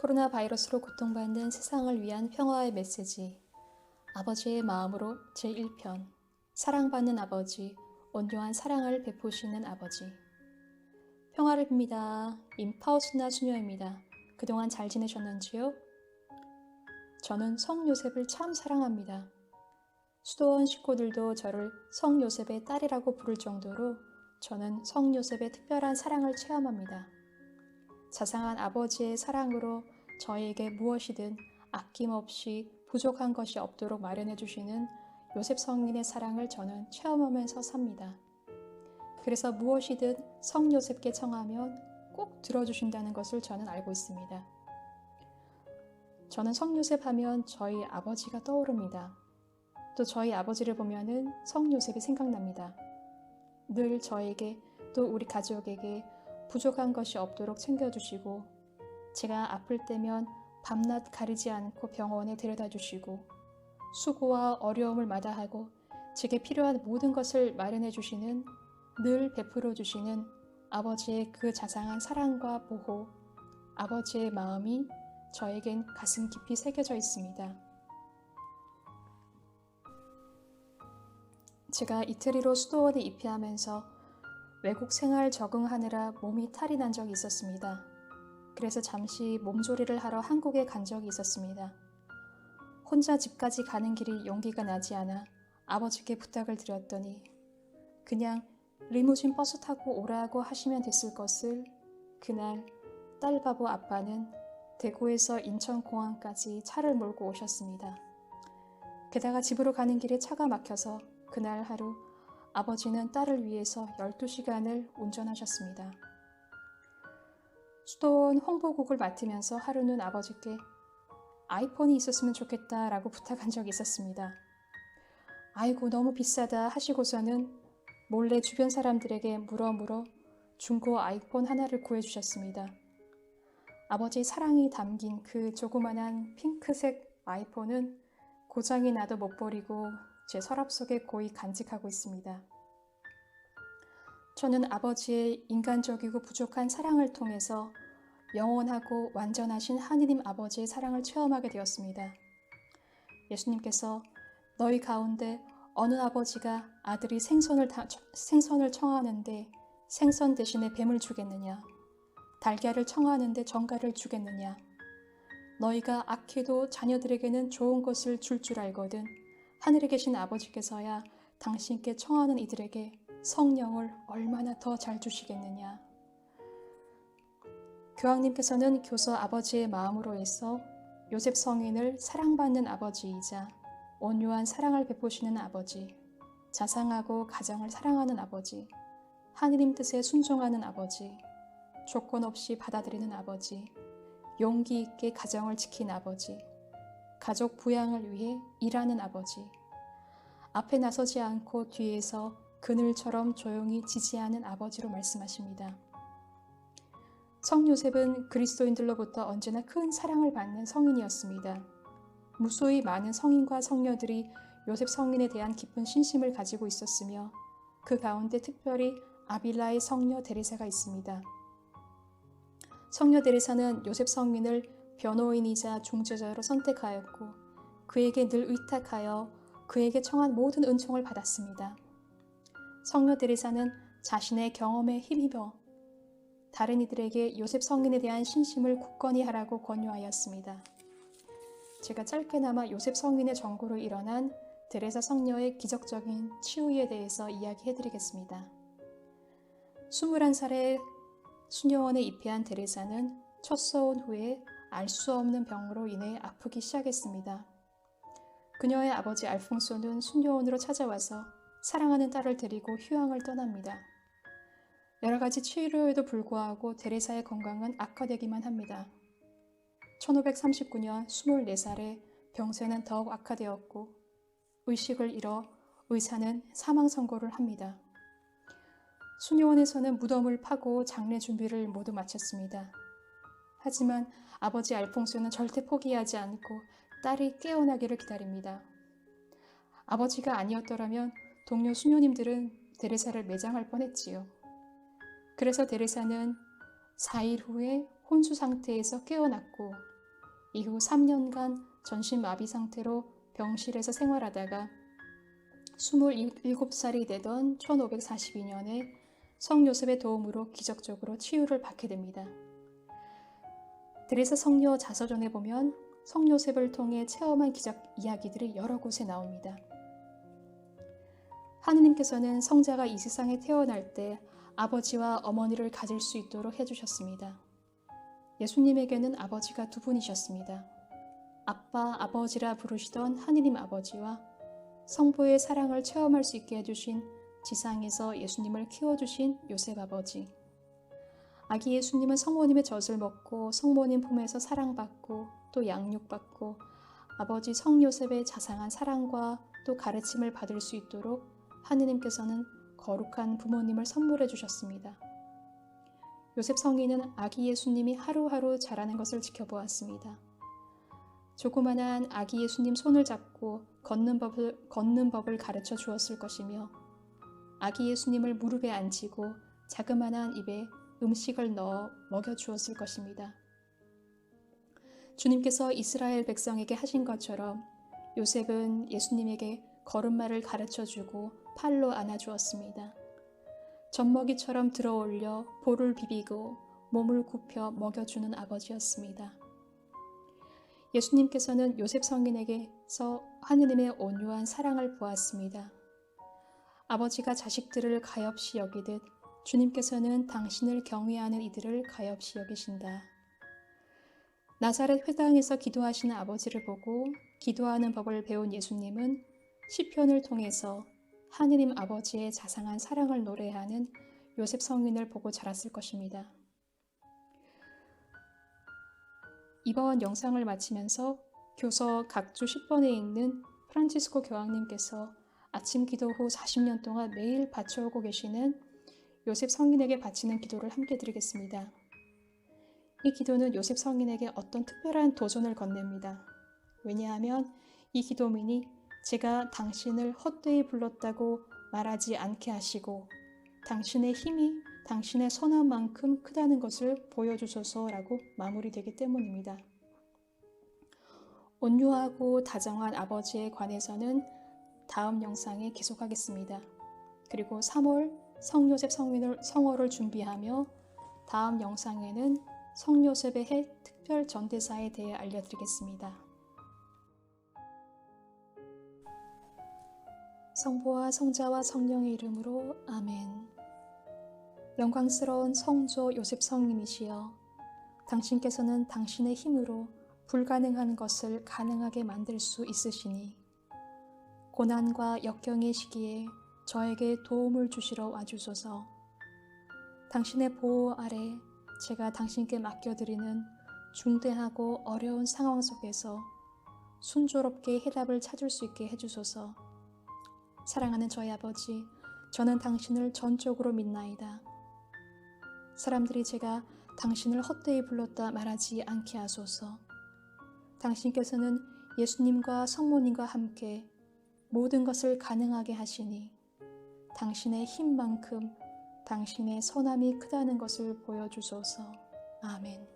코로나 바이러스로 고통받는 세상을 위한 평화의 메시지. 아버지의 마음으로 제1편. 사랑받는 아버지, 온유한 사랑을 베푸시는 아버지. 평화를 빕니다. 임파우스나 수녀입니다. 그동안 잘 지내셨는지요? 저는 성 요셉을 참 사랑합니다. 수도원 식구들도 저를 성 요셉의 딸이라고 부를 정도로 저는 성 요셉의 특별한 사랑을 체험합니다. 자상한 아버지의 사랑으로 저에게 무엇이든 아낌없이 부족한 것이 없도록 마련해 주시는 요셉 성인의 사랑을 저는 체험하면서 삽니다. 그래서 무엇이든 성 요셉께 청하면 꼭 들어주신다는 것을 저는 알고 있습니다. 저는 성 요셉 하면 저희 아버지가 떠오릅니다. 또 저희 아버지를 보면은 성 요셉이 생각납니다. 늘 저에게 또 우리 가족에게 부족한 것이 없도록 챙겨주시고 제가 아플 때면 밤낮 가리지 않고 병원에 데려다 주시고 수고와 어려움을 마다하고 제게 필요한 모든 것을 마련해 주시는 늘 베풀어 주시는 아버지의 그 자상한 사랑과 보호, 아버지의 마음이 저에겐 가슴 깊이 새겨져 있습니다. 제가 이태리로 수도원에 입회하면서 외국 생활 적응하느라 몸이 탈이 난 적이 있었습니다. 그래서 잠시 몸조리를 하러 한국에 간 적이 있었습니다. 혼자 집까지 가는 길이 용기가 나지 않아 아버지께 부탁을 드렸더니 그냥 리무진 버스 타고 오라고 하시면 됐을 것을 그날 딸바보 아빠는 대구에서 인천공항까지 차를 몰고 오셨습니다. 게다가 집으로 가는 길에 차가 막혀서 그날 하루 아버지는 딸을 위해서 12시간을 운전하셨습니다. 수도원 홍보국을 맡으면서 하루는 아버지께 아이폰이 있었으면 좋겠다라고 부탁한 적이 있었습니다. 아이고 너무 비싸다 하시고서는 몰래 주변 사람들에게 물어 중고 아이폰 하나를 구해주셨습니다. 아버지의 사랑이 담긴 그 조그만한 핑크색 아이폰은 고장이 나도 못 버리고 제 서랍 속에 고이 간직하고 있습니다. 저는 아버지의 인간적이고 부족한 사랑을 통해서 영원하고 완전하신 하느님 아버지의 사랑을 체험하게 되었습니다. 예수님께서 너희 가운데 어느 아버지가 아들이 생선을 청하는데 생선 대신에 뱀을 주겠느냐? 달걀을 청하는데 정갈을 주겠느냐? 너희가 악해도 자녀들에게는 좋은 것을 줄 줄 알거든 하늘에 계신 아버지께서야 당신께 청하는 이들에게 성령을 얼마나 더 잘 주시겠느냐. 교황님께서는 교서 아버지의 마음으로 해서 요셉 성인을 사랑받는 아버지이자 온유한 사랑을 베푸시는 아버지, 자상하고 가정을 사랑하는 아버지, 하느님 뜻에 순종하는 아버지, 조건 없이 받아들이는 아버지, 용기 있게 가정을 지킨 아버지, 가족 부양을 위해 일하는 아버지, 앞에 나서지 않고 뒤에서 그늘처럼 조용히 지지하는 아버지로 말씀하십니다. 성 요셉은 그리스도인들로부터 언제나 큰 사랑을 받는 성인이었습니다. 무수히 많은 성인과 성녀들이 요셉 성인에 대한 깊은 신심을 가지고 있었으며 그 가운데 특별히 아빌라의 성녀 데레사가 있습니다. 성녀 데레사는 요셉 성인을 변호인이자 중재자로 선택하였고 그에게 늘 의탁하여 그에게 청한 모든 은총을 받았습니다. 성녀 데레사는 자신의 경험에 힘입어 다른 이들에게 요셉 성인에 대한 신심을 굳건히 하라고 권유하였습니다. 제가 짧게나마 요셉 성인의 전고로 일어난 데레사 성녀의 기적적인 치유에 대해서 이야기해드리겠습니다. 21살에 수녀원에 입회한 데레사는 첫 서원 후에 알 수 없는 병으로 인해 아프기 시작했습니다. 그녀의 아버지 알퐁소는 수녀원으로 찾아와서 사랑하는 딸을 데리고 휴양을 떠납니다. 여러 가지 치료에도 불구하고 데레사의 건강은 악화되기만 합니다. 1539년 24살에 병세는 더욱 악화되었고 의식을 잃어 의사는 사망 선고를 합니다. 수녀원에서는 무덤을 파고 장례 준비를 모두 마쳤습니다. 하지만 아버지 알퐁소는 절대 포기하지 않고 딸이 깨어나기를 기다립니다. 아버지가 아니었더라면 동료 수녀님들은 데레사를 매장할 뻔했지요. 그래서 데레사는 4일 후에 혼수 상태에서 깨어났고 이후 3년간 전신마비 상태로 병실에서 생활하다가 27살이 되던 1542년에 성 요셉의 도움으로 기적적으로 치유를 받게 됩니다. 드레사 성녀 자서전에 보면 성 요셉을 통해 체험한 기적 이야기들이 여러 곳에 나옵니다. 하느님께서는 성자가 이 세상에 태어날 때 아버지와 어머니를 가질 수 있도록 해주셨습니다. 예수님에게는 아버지가 두 분이셨습니다. 아빠, 아버지라 부르시던 하느님 아버지와 성부의 사랑을 체험할 수 있게 해주신 지상에서 예수님을 키워주신 요셉 아버지. 아기 예수님은 성모님의 젖을 먹고 성모님 품에서 사랑받고 또 양육받고 아버지 성 요셉의 자상한 사랑과 또 가르침을 받을 수 있도록 하느님께서는 거룩한 부모님을 선물해 주셨습니다. 요셉 성인은 아기 예수님이 하루하루 자라는 것을 지켜보았습니다. 조그만한 아기 예수님 손을 잡고 걷는 법을 가르쳐 주었을 것이며 아기 예수님을 무릎에 앉히고 자그만한 입에 음식을 넣어 먹여 주었을 것입니다. 주님께서 이스라엘 백성에게 하신 것처럼 요셉은 예수님에게 걸음마를 가르쳐 주고 팔로 안아 주었습니다. 젖먹이처럼 들어올려 볼을 비비고 몸을 굽혀 먹여주는 아버지였습니다. 예수님께서는 요셉 성인에게서 하느님의 온유한 사랑을 보았습니다. 아버지가 자식들을 가엾이 여기듯 주님께서는 당신을 경외하는 이들을 가엾이 여기신다. 나사렛 회당에서 기도하시는 아버지를 보고 기도하는 법을 배운 예수님은 시편을 통해서 하느님 아버지의 자상한 사랑을 노래하는 요셉 성인을 보고 자랐을 것입니다. 이번 영상을 마치면서 교서 각주 10번에 읽는 프란치스코 교황님께서 아침 기도 후 40년 동안 매일 바쳐오고 계시는 요셉 성인에게 바치는 기도를 함께 드리겠습니다. 이 기도는 요셉 성인에게 어떤 특별한 도전을 건넵니다. 왜냐하면 이 기도문이 제가 당신을 헛되이 불렀다고 말하지 않게 하시고 당신의 힘이 당신의 선함만큼 크다는 것을 보여주소서라고 마무리되기 때문입니다. 온유하고 다정한 아버지에 관해서는 다음 영상에 계속하겠습니다. 그리고 3월 성요셉 성호를 준비하며 다음 영상에는 성요셉의 해 특별 전대사에 대해 알려드리겠습니다. 성부와 성자와 성령의 이름으로 아멘. 영광스러운 성조 요셉 성님이시여, 당신께서는 당신의 힘으로 불가능한 것을 가능하게 만들 수 있으시니 고난과 역경의 시기에 저에게 도움을 주시러 와주소서. 당신의 보호 아래 제가 당신께 맡겨드리는 중대하고 어려운 상황 속에서 순조롭게 해답을 찾을 수 있게 해주소서. 사랑하는 저희 아버지, 저는 당신을 전적으로 믿나이다. 사람들이 제가 당신을 헛되이 불렀다 말하지 않게 하소서. 당신께서는 예수님과 성모님과 함께 모든 것을 가능하게 하시니 당신의 힘만큼 당신의 선함이 크다는 것을 보여주소서. 아멘.